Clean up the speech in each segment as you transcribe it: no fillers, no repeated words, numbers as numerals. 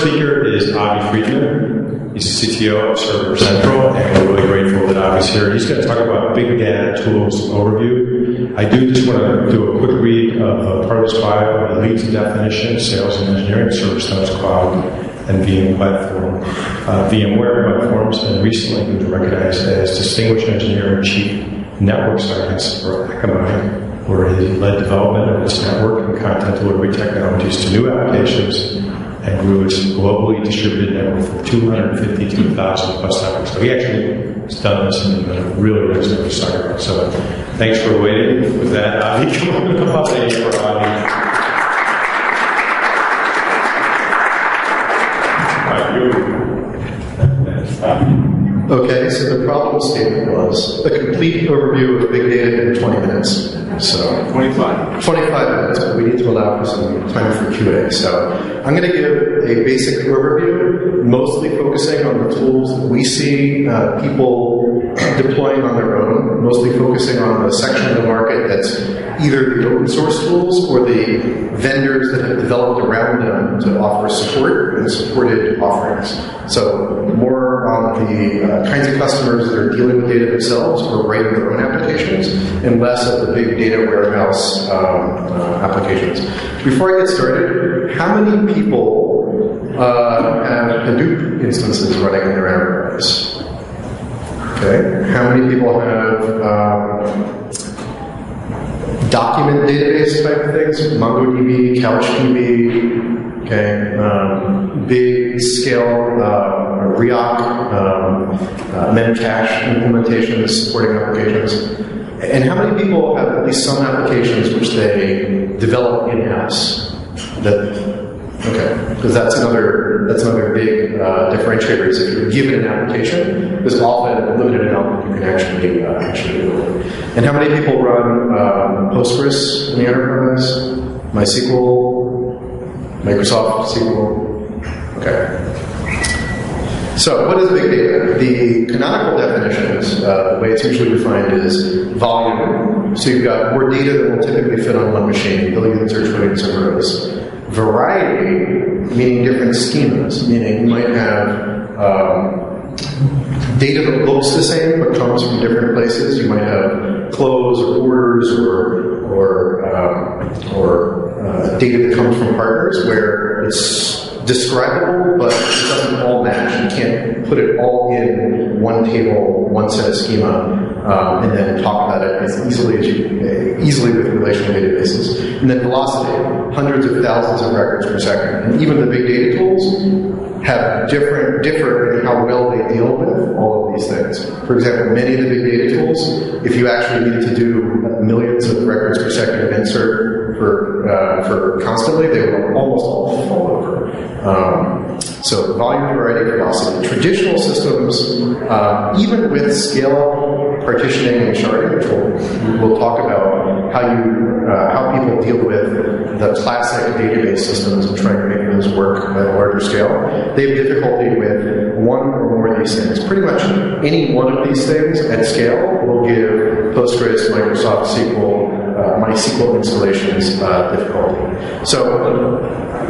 speaker is Avi Freedman. He's the CTO of Server Central, and we're really grateful that Avi's here. He's going to talk about big data tools overview. I do just want to do a quick read of part of his bio. He leads the definition, sales and engineering, Service Notes Cloud, and VM platform, VMware platforms, and recently he was recognized as Distinguished Engineer and Chief Network Scientist for Akamai, where he led development of its network and content delivery technologies to new applications and grew its globally distributed network from 252,000 plus networks. So he actually has done this and really knows what he's talking about. So thanks for waiting. With that, Avi, come up and here for Avi. Okay, so the problem statement was a complete overview of big data in 20 minutes. So 25 minutes, but we need to allow for some time for Q&A. So I'm going to give a basic overview, mostly focusing on the tools that we see people deploying on their own, mostly focusing on the section of the market that's either the open source tools or the vendors that have developed around them to offer support and supported offerings. So more on the kinds of customers that are dealing with data themselves or writing their own applications, and less of the big data warehouse applications. Before I get started, how many people have Hadoop instances running in their enterprise? Okay. How many people have document database type of things? MongoDB, CouchDB, okay, big scale React, Memcache implementations, supporting applications. And how many people have at least some applications which they develop in-house? Okay, because that's another big differentiator. Is if you're given an application, there's often a limited amount that you can actually do. And how many people run Postgres in the enterprise? MySQL, Microsoft SQL. Okay. So, what is big data? The canonical definitions, the way it's usually defined is volume. So you've got more data than will typically fit on one machine, billions or trillions of rows. Variety, meaning different schemas, meaning you might have data that looks the same but comes from different places. You might have clothes or orders or data that comes from partners where it's describable, but it doesn't all match. You can't put it all in one table, one set of schema, and then talk about it as easily with relational databases. And then velocity, hundreds of thousands of records per second. And even the big data tools have differ in how well they deal with all of these things. For example, many of the big data tools, if you actually needed to do millions of records per second of insert for constantly, they would almost all fall over. So volume, variety, velocity. Traditional systems, even with scale-up partitioning and sharding, which we'll talk about how people deal with the classic database systems and trying to make those work at a larger scale. They have difficulty with one or more of these things. Pretty much any one of these things at scale will give Postgres, Microsoft SQL, MySQL installations difficulty. So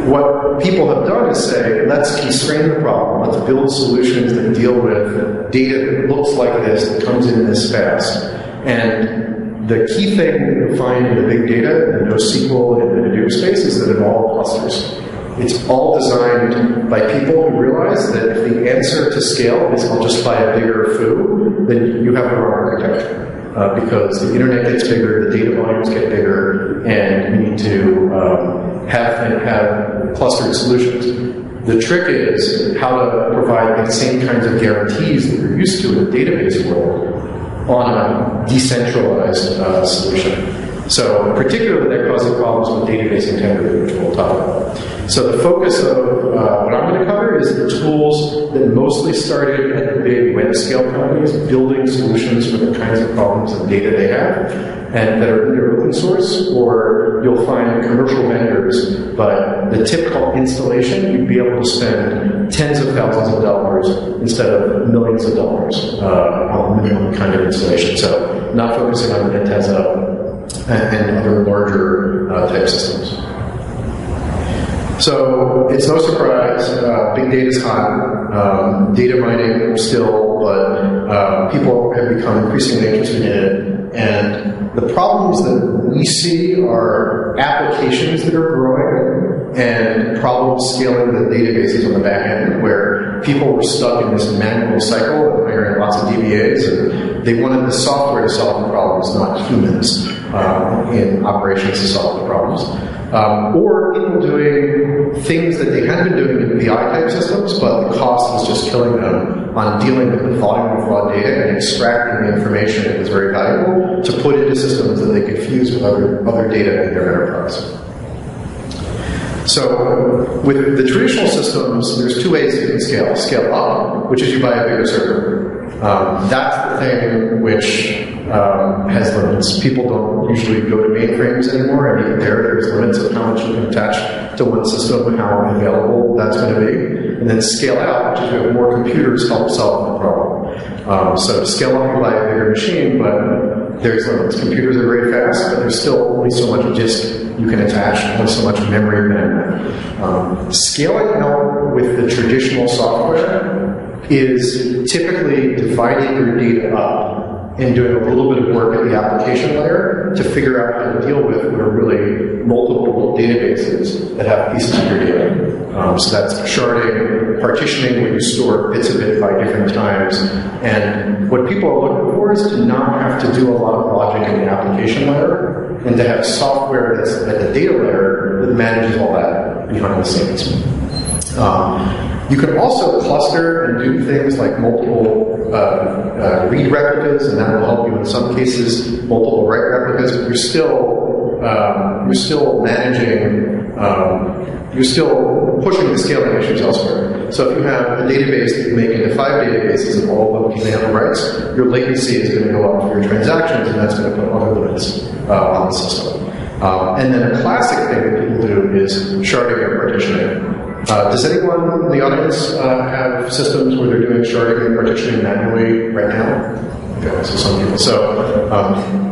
what people have done is say, let's constrain the problem, let's build solutions that deal with data that looks like this, that comes in this fast. And the key thing that you'll find in the big data, the NoSQL and the Hadoop space, is that it all clusters. It's all designed by people who realize that if the answer to scale is I'll just buy a bigger foo, then you have the wrong architecture. Because the internet gets bigger, the data volumes get bigger, and you need to have clustered solutions. The trick is how to provide the same kinds of guarantees that you're used to in the database world on a decentralized solution. So particularly that causes problems with database integrity, which we'll talk about. So the focus of what I'm going to cover is the tools that mostly started at the big web scale companies, building solutions for the kinds of problems and data they have, and that are either open source or you'll find commercial vendors, but the typical installation, you'd be able to spend tens of thousands of dollars instead of millions of dollars on a minimum kind of installation. So not focusing on the Netezza and other larger type systems. So it's no surprise, big data is hot, data mining still, but people have become increasingly interested in it. And the problems that we see are applications that are growing and problems scaling the databases on the back end, where people were stuck in this manual cycle of hiring lots of DBAs, and they wanted the software to solve the problems, not humans in operations to solve the problems. Or people doing things that they had been doing in BI-type systems, but the cost was just killing them on dealing with the volume of raw data and extracting the information that was very valuable to put into systems that they could fuse with other data in their enterprise. So with the traditional systems, there's two ways you can scale. Scale up, which is you buy a bigger server. That's the thing which has limits. People don't usually go to mainframes anymore, and even there's limits of how much you can attach to one system and how available that's going to be. And then scale out, which is you have more computers help solve the problem. So to scale up, you buy a bigger machine, but there's limits. Computers are very fast, but there's still only so much disk you can attach, only so much memory bandwidth. Scaling out with the traditional software is typically dividing your data up and doing a little bit of work at the application layer to figure out how to deal with what are really multiple databases that have pieces of your data. So that's sharding, partitioning, where you store bits of it by different times. And what people are looking for is to not have to do a lot of logic in the application layer, and to have software that's at the data layer that manages all that behind the scenes. You can also cluster and do things like multiple read replicas, and that will help you in some cases, multiple write replicas, but you're still managing, you're still pushing the scaling issues elsewhere. So if you have a database that you make into 5 databases and all of them can handle writes, your latency is going to go up for your transactions, and that's going to put other limits on the system. And then a classic thing that people do is sharding and partitioning. Does anyone in the audience have systems where they're doing sharding and partitioning manually right now? Okay, so some people. So,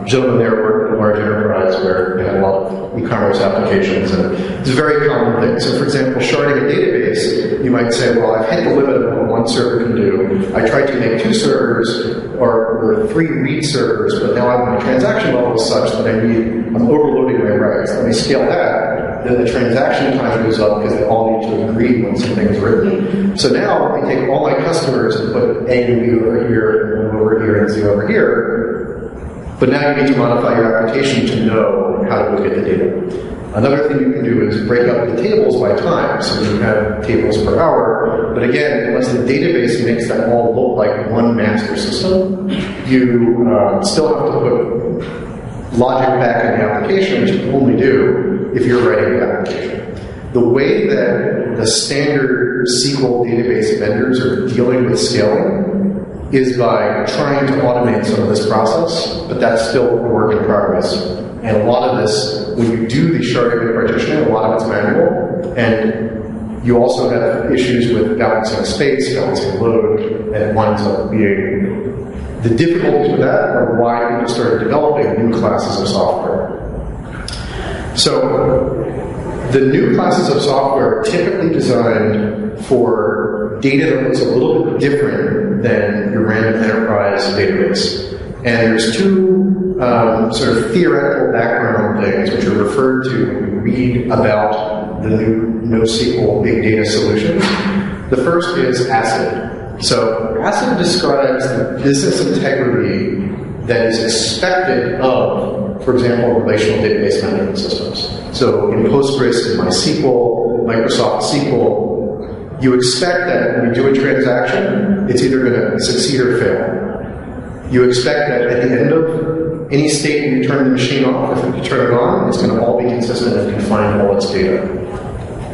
gentlemen there work in a large enterprise where they have a lot of e-commerce applications, and it's a very common thing. So, for example, sharding a database, you might say, well, I've hit the limit of what one server can do. I tried to make 2 servers or 3 read servers, but now my transaction level is such that I'm overloading my writes. Let me scale that. Then the transaction time goes up because they all need to agree when something's written. So now I take all my customers and put A and B over here, and over here, and Z over here. But now you need to modify your application to know how to look at the data. Another thing you can do is break up the tables by time. So you have tables per hour. But again, unless the database makes that all look like one master system, you still have to put logic back in the application, which you can only do if you're writing the application. The way that the standard SQL database vendors are dealing with scaling is by trying to automate some of this process, but that's still a work in progress. And a lot of this, when you do the sharding and partitioning, a lot of it's manual, and you also have issues with balancing space, balancing load, and it winds up being... The difficulties with that are why people started developing new classes of software. So, the new classes of software are typically designed for data that looks a little bit different than your random enterprise database. And there's 2 sort of theoretical background things which are referred to when you read about the new NoSQL big data solutions. The first is ACID. So ACID describes the business integrity that is expected of, for example, relational database management systems. So in Postgres, in MySQL, Microsoft SQL, you expect that when you do a transaction, it's either going to succeed or fail. You expect that at the end of any state when you turn the machine off, if you turn it on, it's going to all be consistent and can find all its data.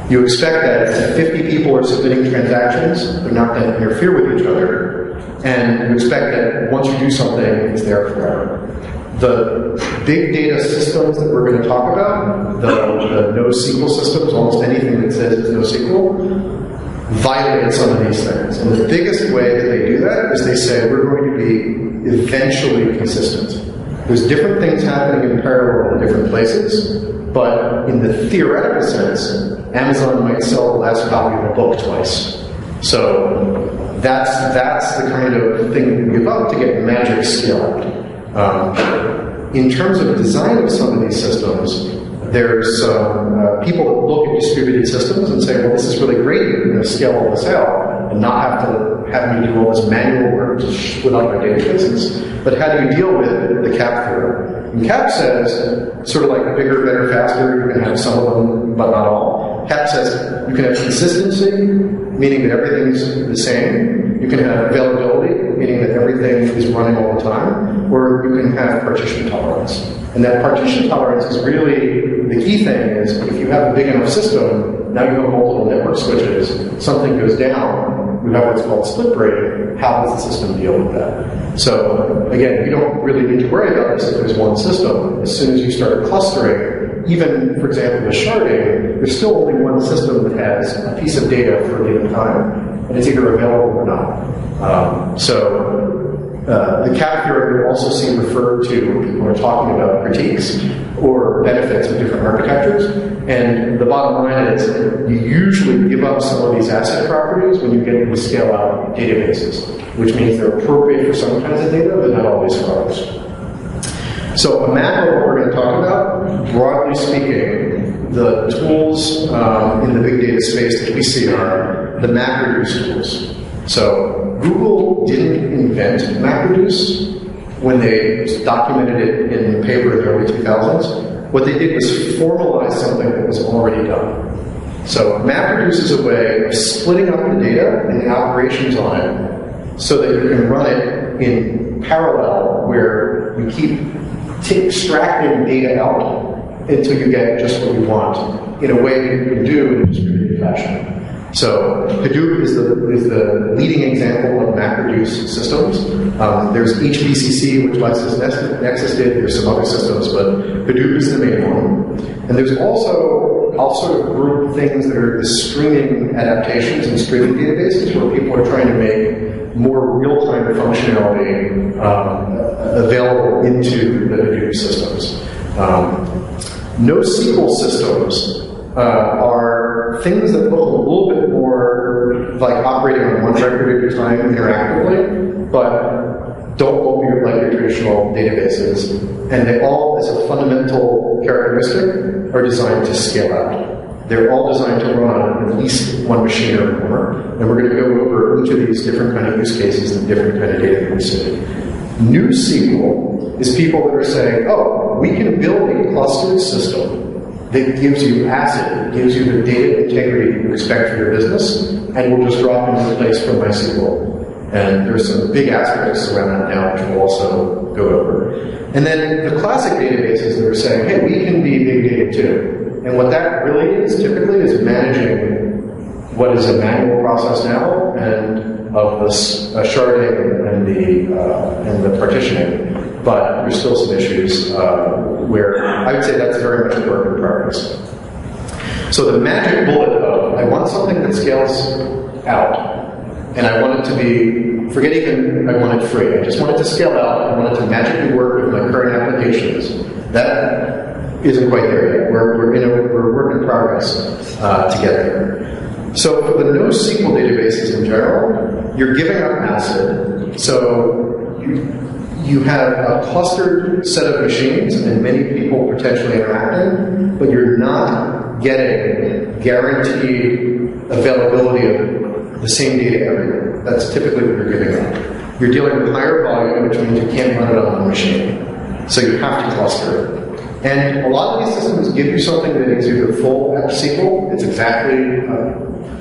You expect that if 50 people are submitting transactions, they're not going to interfere with each other. And you expect that once you do something, it's there forever. The big data systems that we're going to talk about, the NoSQL systems, almost anything that says it's NoSQL, violate some of these things. And the biggest way that they do that is they say we're going to be eventually consistent. There's different things happening in parallel in different places, but in the theoretical sense, Amazon might sell the last copy of a book twice. So that's the kind of thing you give up to get magic scale. In terms of design of some of these systems, there's people that look at distributed systems and say, well, this is really great, you're going to scale all this out and not have me do all this manual work to split up my databases. But how do you deal with the CAP theorem? And CAP says, sort of like bigger, better, faster, you can have some of them, but not all. CAP says you can have consistency, meaning that everything's the same. You can have availability, meaning that everything is running all the time. Or you can have partition tolerance. And that partition tolerance is really, the key thing is, if you have a big enough system, now you have multiple network switches, something goes down, you have what's called split break. How does the system deal with that? So, again, you don't really need to worry about this if there's one system. As soon as you start clustering, even, for example, with sharding, there's still only one system that has a piece of data for a given time, and it's either available or not. The CAP theorem you also see referred to when people are talking about critiques or benefits of different architectures. And the bottom line is you usually give up some of these asset properties when you get into scale-out databases, which means they're appropriate for some kinds of data, but not always for others. So a map of what we're going to talk about, broadly speaking, the tools in the big data space that we see are the MapReduce tools. So Google didn't invent MapReduce when they documented it in the paper in the early 2000s. What they did was formalize something that was already done. So MapReduce is a way of splitting up the data and the operations on it so that you can run it in parallel where you keep extracting data out until you get just what you want in a way that you can do in a distributed fashion. So Hadoop is the leading example of MapReduce systems. There's HBCC, which LexisNexis did. There's some other systems, but Hadoop is the main one. And there's also, I'll sort of group things that are the streaming adaptations and streaming databases where people are trying to make more real-time functionality available into the Hadoop systems. NoSQL systems are things that look a little bit more like operating on one record at a time interactively, but don't look like your traditional databases. And they all, as a fundamental characteristic, are designed to scale out. They're all designed to run on at least one machine or more. And we're going to go over each of these different kind of use cases and different kind of data that we see. NoSQL is people that are saying, oh, we can build a clustered system that gives you ACID, gives you the data integrity you expect for your business, and will just drop into place from MySQL. And there's some big aspects around that now, which we'll also go over. And then the classic databases that are saying, hey, we can be big data too. And what that really is, typically, is managing what is a manual process now, and of the sharding and the partitioning. But there's still some issues where I would say that's very much a work in progress. So the magic bullet of, I want something that scales out, and I want it to be, forget even I want it free, I just want it to scale out, I want it to magically work with my current applications. That isn't quite there yet. We're work in progress to get there. So for the NoSQL databases in general, you're giving up ACID, so you have a clustered set of machines and many people potentially interacting, but you're not getting guaranteed availability of the same data everywhere. That's typically what you're giving up. You're dealing with higher volume, which means you can't run it on one machine. So you have to cluster it. And a lot of these systems give you something that is either full SQL, it's exactly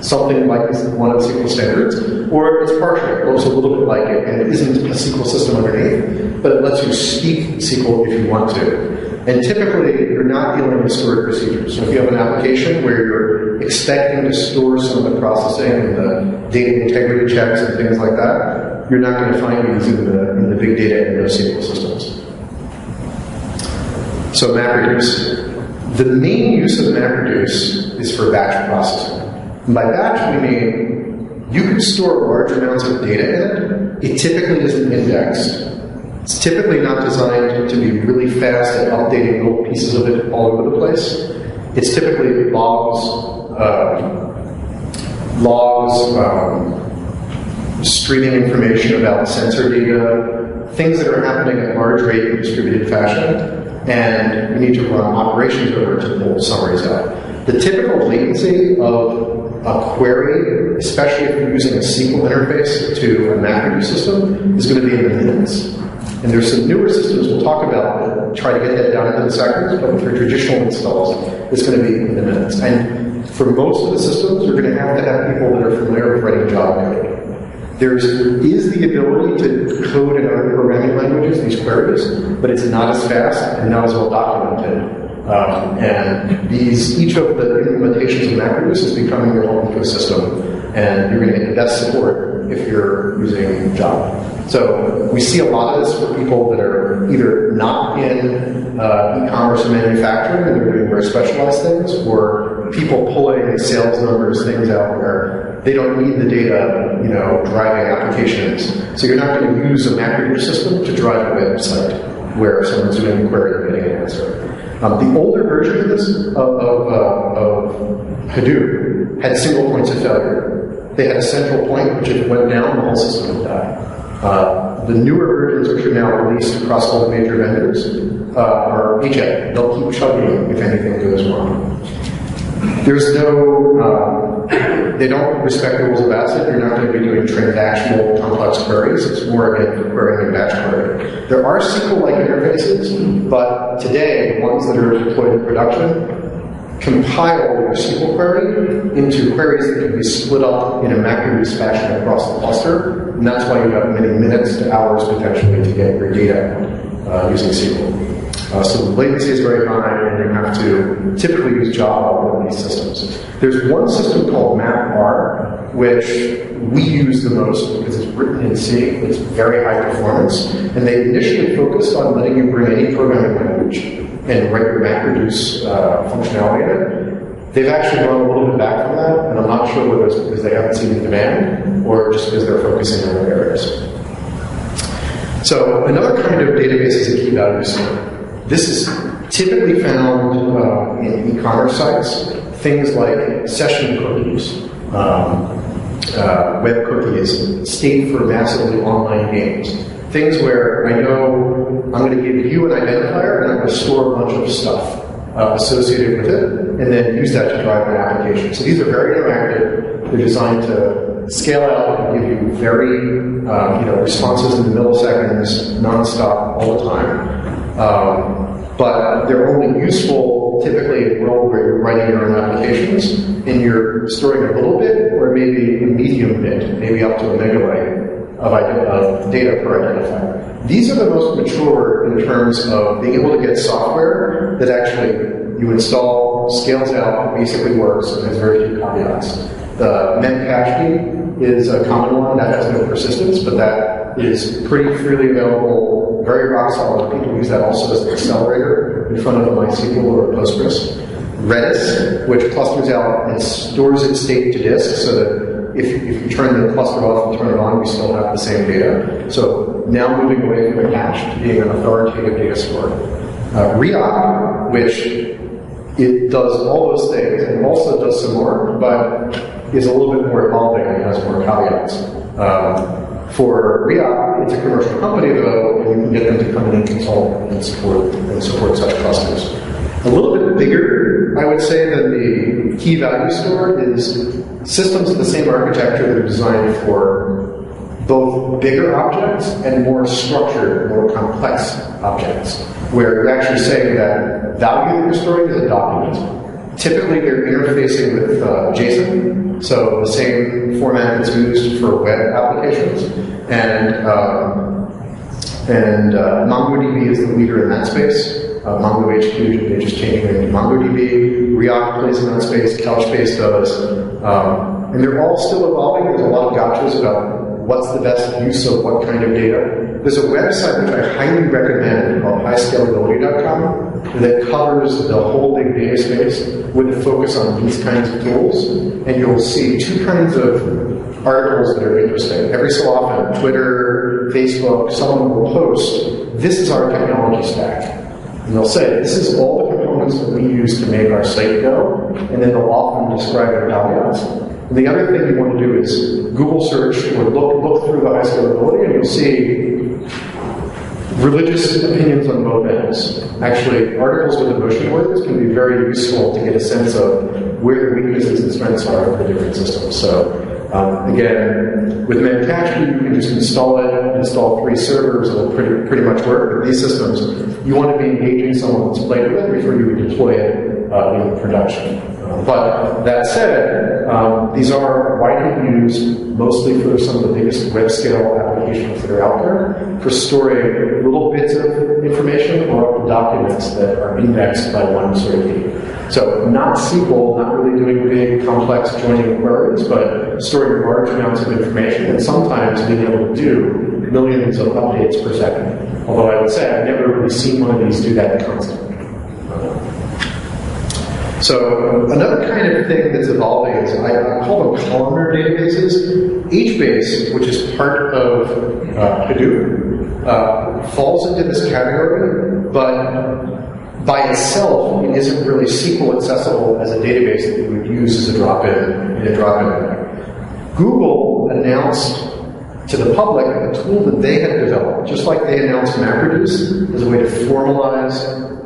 something like one of the SQL standards, or it's partial. It looks a little bit like it, and it isn't a SQL system underneath, but it lets you speak SQL if you want to. And typically, you're not dealing with stored procedures. So if you have an application where you're expecting to store some of the processing and the data integrity checks and things like that, you're not going to find these in the big data and NoSQL systems. So MapReduce. The main use of MapReduce is for batch processing. And by batch, we mean you can store large amounts of data in it. It typically isn't indexed. It's typically not designed to be really fast at updating little pieces of it all over the place. It's typically logs logs, streaming information about sensor data, things that are happening at large rate in distributed fashion, and we need to run operations over to pull summaries out. The typical latency of a query, especially if you're using a SQL interface to a MapReduce system, is going to be in the minutes. And there's some newer systems we'll talk about that try to get that down into the seconds, but for traditional installs, it's going to be in the minutes. And for most of the systems, you're going to have people that are familiar with writing Java code. There is the ability to code in other programming languages, these queries, but it's not as fast and not as well documented. And each of the implementations of MapReduce is becoming your whole ecosystem, and you're going to get the best support if you're using Java. So we see a lot of this for people that are either not in e-commerce or manufacturing, and they're doing very specialized things, or people pulling sales numbers, things out where they don't need the data, driving applications. So you're not going to use a MapReduce system to drive a website where someone's doing a query and getting an answer. The older version of this, of Hadoop, had single points of failure. They had a central point, which if it went down, the whole system would die. The newer versions, which are now released across all the major vendors, are HA. They'll keep chugging if anything goes wrong. There's no, they don't respect the rules of ACID. You're not going to be doing transactional complex queries. It's more, again, for querying and batch query. There are SQL-like interfaces, but today, the ones that are deployed in production compile your SQL query into queries that can be split up in a MapReduce fashion across the cluster, and that's why you have many minutes to hours potentially to get your data using SQL. So the latency is very high, and you have to typically use Java in these systems. There's one system called MapR, which we use the most because it's written in C. It's very high performance, and they initially focused on letting you bring any programming language and write your MapReduce functionality in it. They've actually gone a little bit back from that, and I'm not sure whether it's because they haven't seen the demand or just because they're focusing on other areas. So another kind of database is a key value store. This is typically found in e-commerce sites, things like session cookies, web cookies, state for massively online games. Things where I know I'm going to give you an identifier and I'm going to store a bunch of stuff associated with it, and then use that to drive my application. So these are very interactive. They're designed to scale out and give you very responses in milliseconds, nonstop, all the time. But they're only useful typically in a world where you're writing your own applications and you're storing a little bit or maybe a medium bit, maybe up to a megabyte of data per identifier. These are the most mature in terms of being able to get software that actually you install, scales out, basically works, and has very few caveats. The Memcached is a common one that has no persistence, but that is pretty freely available, very rock solid. People use that also as an accelerator in front of a MySQL or a Postgres. Redis, which clusters out and stores its state to disk so that if you turn the cluster off and turn it on, we still have the same data. So now moving away from a cache to being an authoritative data store. Riak, which it does all those things and also does some more, but is a little bit more evolving and has more caveats. For Riak, it's a commercial company though, and you can get them to come in and consult and support such clusters. A little bit bigger, I would say, than the key value store is systems of the same architecture that are designed for both bigger objects and more structured, more complex objects, where you're actually saying that value that you're storing is a document. Typically, they're interfacing with JSON, so the same format that's used for web applications, and MongoDB is the leader in that space. MongoHQ, they just changed the name to MongoDB. Riak plays in that space. Couchbase does. And they're all still evolving. There's a lot of gotchas about what's the best use of what kind of data. There's a website which I highly recommend called highscalability.com that covers the whole big data space with a focus on these kinds of tools. And you'll see two kinds of articles that are interesting. Every so often, Twitter, Facebook, someone will post, this is our technology stack. And they'll say, this is all the components components that we use to make our site go, and then they'll often describe their caveats. And the other thing you want to do is Google search or look through the high scalability, and you'll see religious opinions on both ends. Actually, articles with emotion words can be very useful to get a sense of where the weaknesses and strengths are of the different systems. So, again, with Memcached, you can just install it, install 3 servers, it'll pretty much work. But these systems, you want to be engaging someone that's played with before you deploy it in production. But that said, these are widely used mostly for some of the biggest web scale applications that are out there for storing little bits of information or documents that are indexed by one sort of key. So not SQL, not really doing big, complex joining queries, but storing large amounts of information and sometimes being able to do millions of updates per second. Although I would say I've never really seen one of these do that constantly. So another kind of thing that's evolving is I call them columnar databases. HBase, which is part of Hadoop, falls into this category, but by itself, it isn't really SQL accessible as a database that you would use as a drop-in in a drop-in. Google announced to the public a tool that they had developed, just like they announced MapReduce as a way to formalize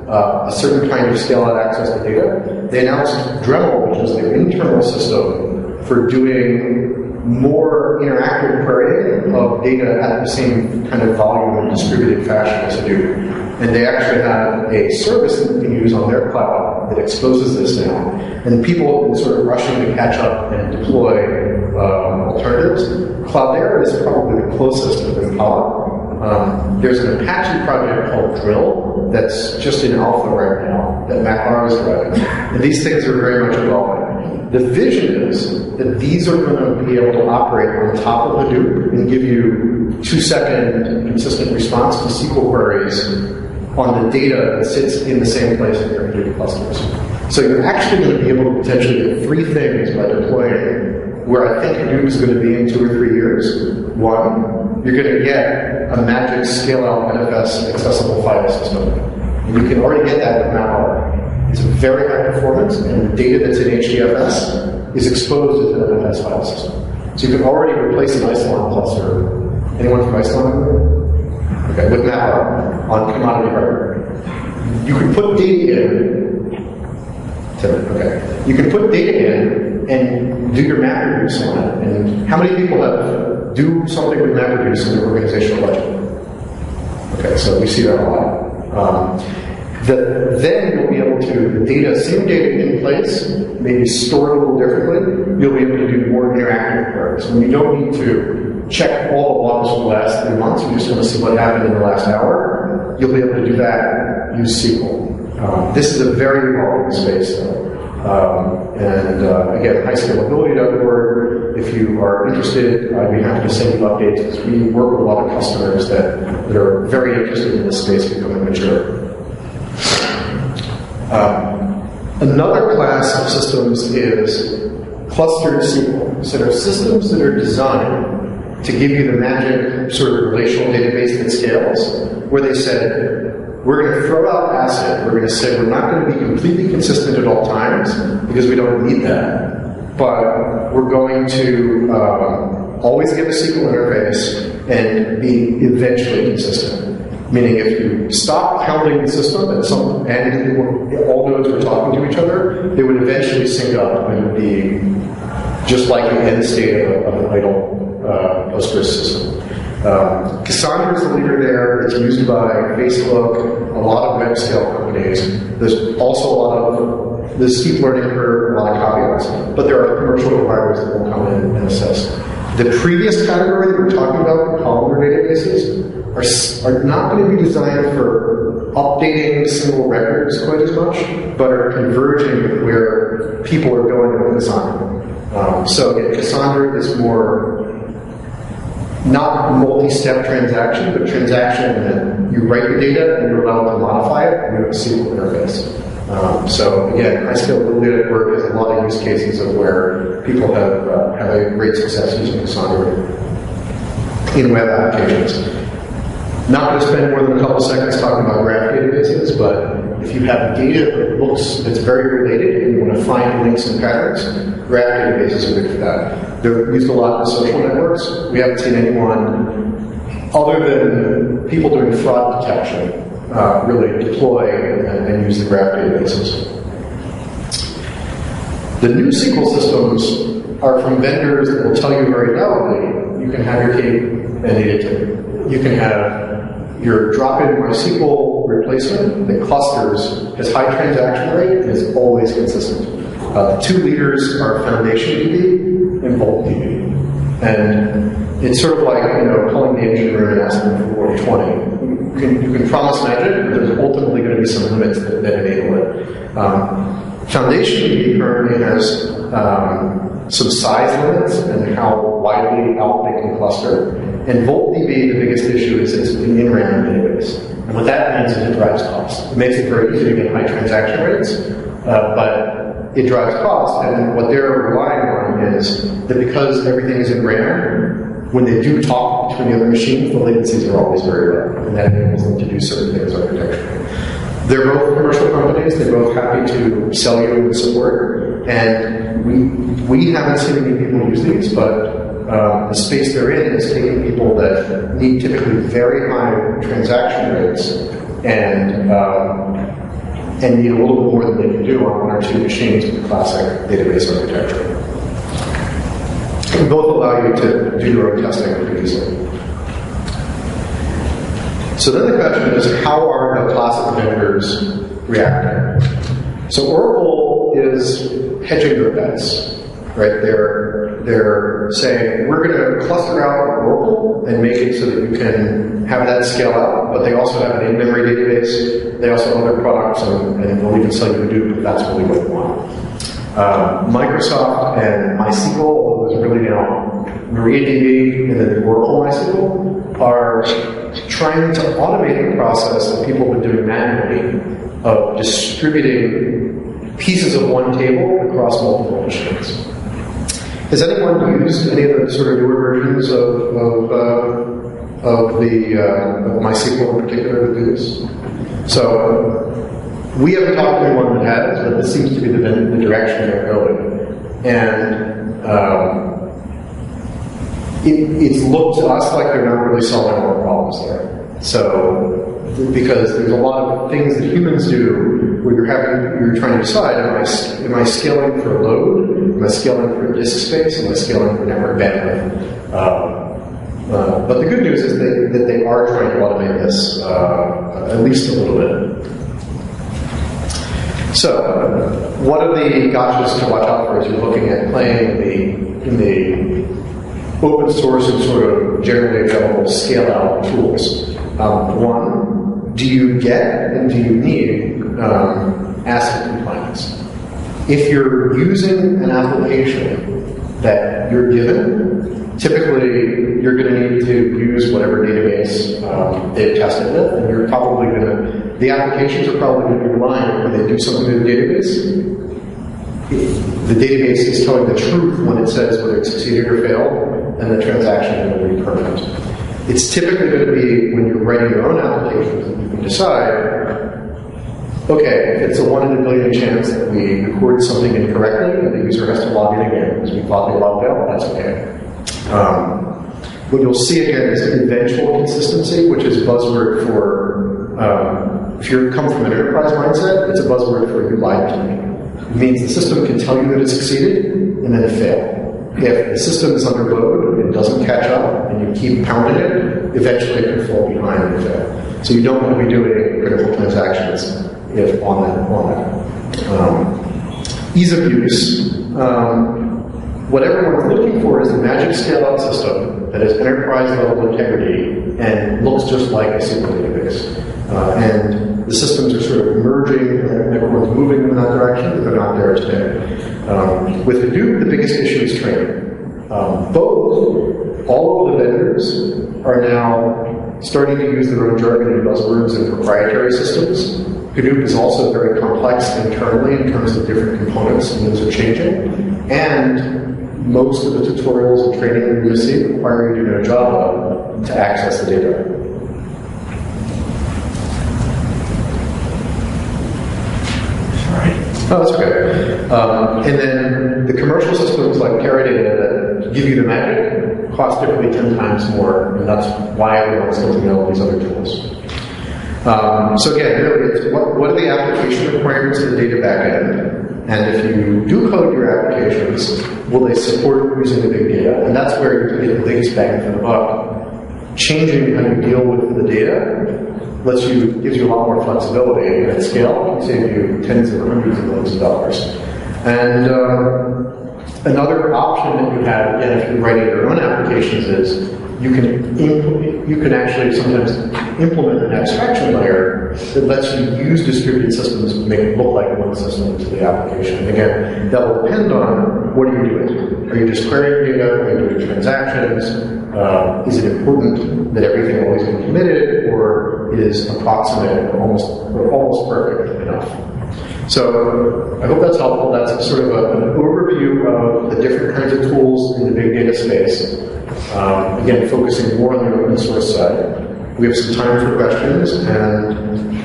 a certain kind of scale-out access to data. They announced Dremel, which is their internal system for doing more interactive querying of data at the same kind of volume and distributed fashion as Hadoop. And they actually have a service that you can use on their cloud that exposes this now. And people have been sort of rushing to catch up and deploy alternatives. Cloudera is probably the closest to Impala. There's an Apache project called Drill that's just in alpha right now that MacR is driving. And these things are very much evolving. The vision is that these are going to be able to operate on top of Hadoop and give you 2-second consistent response to SQL queries on the data that sits in the same place in your Hadoop clusters. So you're actually going to be able to potentially get 3 things by deploying where I think Hadoop is going to be in 2 or 3 years. 1, you're going to get a magic scale-out NFS accessible file system. And you can already get that with MapR. It's very high performance, and the data that's in HDFS is exposed as an NFS file system. So you can already replace an Isilon cluster. Anyone from Isilon? Okay, with MapR on commodity hardware. You can put data in. Okay. You can put data in and do your MapReduce on it. And how many people have do something with MapReduce in their organizational budget? Okay, so we see that a lot. Then you'll be able to, the same data in place, maybe stored a little differently, you'll be able to do more interactive queries. And you don't need to check all the logs for the last 3 months, you just want to see what happened in the last hour. You'll be able to do that, use SQL. This is a very evolving space, though. Again, highscalability.org. If you are interested, I'd be happy to send you updates because we work with a lot of customers that are very interested in this space becoming mature. Another class of systems is clustered SQL. So there are systems that are designed to give you the magic sort of relational database that scales, where they said, we're going to throw out ACID. We're going to say we're not going to be completely consistent at all times because we don't need that. But we're going to always give a SQL interface and be eventually consistent. Meaning if you stop counting the system and all nodes were talking to each other, they would eventually sync up and would be just like the end state of an idle Postgres system. Cassandra is the leader there. It's used by Facebook, a lot of web scale companies. There's also a lot of the steep learning curve, a lot of caveats. But there are commercial providers that will come in and assist. The previous category that we're talking about, columnar databases, are not going to be designed for updating single records quite as much, but are converging with where people are going with Cassandra. So again, Cassandra is more not multi-step transaction, but transaction that you write the data and you're allowed to modify it and you have a SQL interface. So again, highscalability at work has a lot of use cases of where people have a great success using Cassandra in web applications. Not going to spend more than a couple seconds talking about graph databases, but If you have data that looks that's very related and you want to find links and patterns, graph databases are good for that. They're used a lot in social networks. We haven't seen anyone other than people doing fraud detection really deploy and use the graph databases. The new SQL systems are from vendors that will tell you very loudly, you can have your cake and eat it too. You can have your drop-in MySQL replacement that clusters, has high transaction rate, and is always consistent. The two leaders are Foundation DB and Vault DB. And it's sort of like, calling the engine room and asking for 20. You can promise magic, but there's ultimately going to be some limits that enable it. Foundation DB currently has some size limits and how widely out they can cluster. And Vault DB, the biggest issue is it's an in-RAM database. And what that means is it drives cost. It makes it very easy to get high transaction rates, but it drives cost. And what they're relying on is that because everything is in RAM, when they do talk between the other machines, the latencies are always very low. And that enables them to do certain things architecturally. They're both commercial companies. They're both happy to sell you and support. And we haven't seen any people use these, but the space they're in is taking people that need typically very high transaction rates and need a little bit more than they can do on one or two machines with classic database architecture. And both allow you to do your own testing pretty easily. So then the question is, how are the classic vendors reacting? So Oracle is hedging their bets, right? They're saying, we're going to cluster out Oracle and make it so that you can have that scale out, but they also have an in-memory database. They also have other products, and we'll even sell you Hadoop if that's really what you want. Microsoft and MySQL, although there's really now MariaDB and then Oracle MySQL, are trying to automate the process that people have been doing manually of distributing pieces of one table across multiple machines. Has anyone used any of the sort of newer versions of MySQL in particular that do this? So we haven't talked to anyone that has, but this seems to be the direction they're going. And it's looked to us like they're not really solving all the problems there. So, because there's a lot of things that humans do where you're trying to decide, am I scaling for load? Am I scaling for disk space? Am I scaling for network bandwidth? But the good news is that they are trying to automate this at least a little bit. So, what are the gotchas to watch out for as you're looking at playing in the open source and sort of generally available scale-out tools? One, do you get and do you need ACID compliance? If you're using an application that you're given, typically you're going to need to use whatever database they've tested with, and you're probably going to, the applications are probably going to be relying when they do something to the database. The database is telling the truth when it says whether it succeeded or failed, and the transaction is going to be permanent. It's typically going to be when you're writing your own applications that you can decide, okay, if it's a 1 in a billion chance that we record something incorrectly and the user has to log in again because we thought they logged out, that's okay. What you'll see again is eventual consistency, which is a buzzword for, if you come from an enterprise mindset, it's a buzzword for you lied to me. It means the system can tell you that it succeeded and then it failed. If the system is under load, it doesn't catch up, and you keep pounding it, eventually it can fall behind and fail. So you don't want to be doing critical transactions if on that. Ease of use. What everyone's looking for is a magic scale-out system that has enterprise-level integrity and looks just like a SQL database. And the systems are sort of merging, and everyone's moving in that direction, but they're not there today. With Hadoop, the biggest issue is training. All of the vendors are now starting to use their own jargon and buzzwords in proprietary systems. Hadoop is also very complex internally in terms of different components, and those are changing. And most of the tutorials and training you're going to see require you to know Java to access the data. Oh, that's okay. And then the commercial systems like Teradata that give you the magic cost typically 10 times more, and that's why everyone's looking at all these other tools. So again, really, it's what are the application requirements of the data backend? And if you do code your applications, will they support using the big data? And that's where you get the biggest bang for the buck. Changing how you deal with the data gives you a lot more flexibility, and at scale can save you tens or hundreds of millions of dollars. And another option that you have, again, if you're writing your own applications, is you can actually sometimes implement an abstraction layer that lets you use distributed systems to make it look like one system to the application. And again, that will depend on what are you doing. Are you just querying data? Are you doing transactions? Is it important that everything always be committed, or is approximate or almost perfect enough? So I hope that's helpful. That's sort of an overview of the different kinds of tools in the big data space. Again, focusing more on the open source side. We have some time for questions, and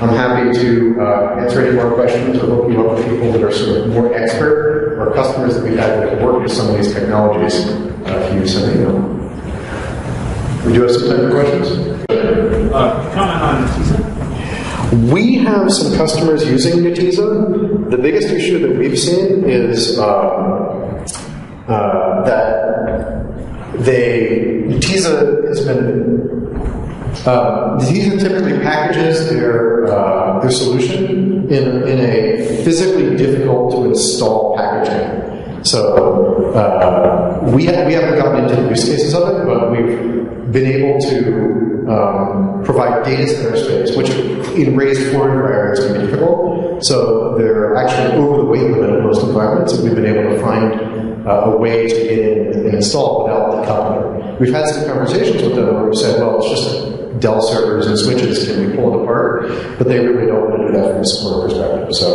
I'm happy to answer any more questions or hook you up with people that are sort of more expert or customers that we've had that have worked with some of these technologies if you send an email. We do have some time for questions. Comment on Netezza? We have some customers using Netezza. The biggest issue that we've seen is that Netezza has been Netezza typically packages their solution in a physically difficult to install packaging. So we haven't gotten into the use cases of it, but we've been able to provide data center space, which in raised floor environments can be difficult. So they're actually over the weight limit of most environments, and we've been able to find a way to get in and install without the coupler. We've had some conversations with them where we said, well, it's just Dell servers and switches, can we pull it apart? But they really don't want to do that from a support perspective. So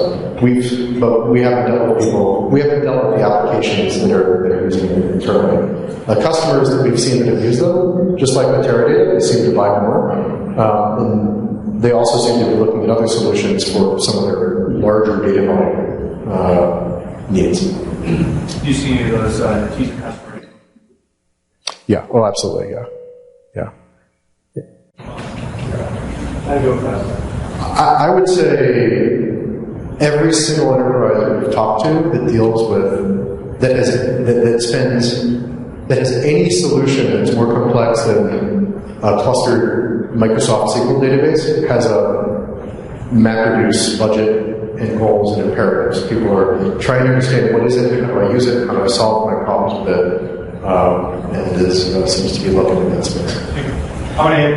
we haven't dealt with people, we haven't dealt with the applications that are using it internally. Customers that we've seen that have used them, just like with Teradata, they seem to buy more. And they also seem to be looking at other solutions for some of their larger data volume needs. Do you see any of those Netezza customers? Yeah, well, absolutely, yeah. I go fast. I would say every single enterprise that we've talked to that deals with, that has any solution that's more complex than a clustered Microsoft SQL database has a MapReduce budget and goals and imperatives. People are trying to understand what is it, how do I use it, how do I solve my problems with it, and this seems to be looking at that space. How many